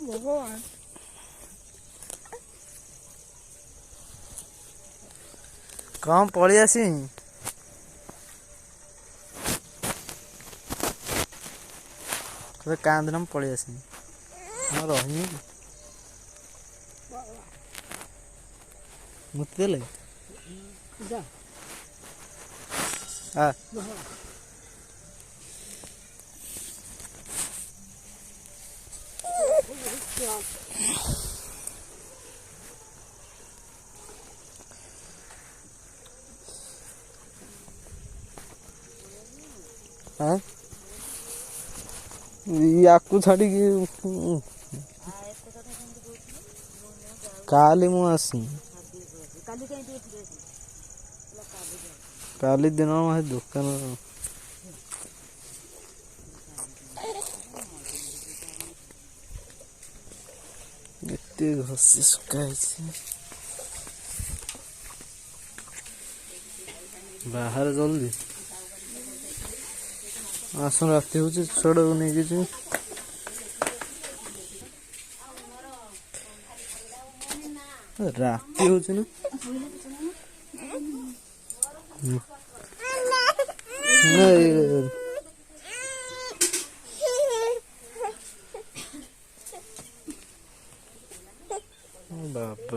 भगवान कौन पड़ी आसी कांदना पड़ी आसी रही मुते ले आ याकू छाड़ी काली मु आसी काली दिन दुकान एते घसी सुखाई बाहर जल्दी आसन राति हूँ छड़ नहीं राति हूँ ना बाप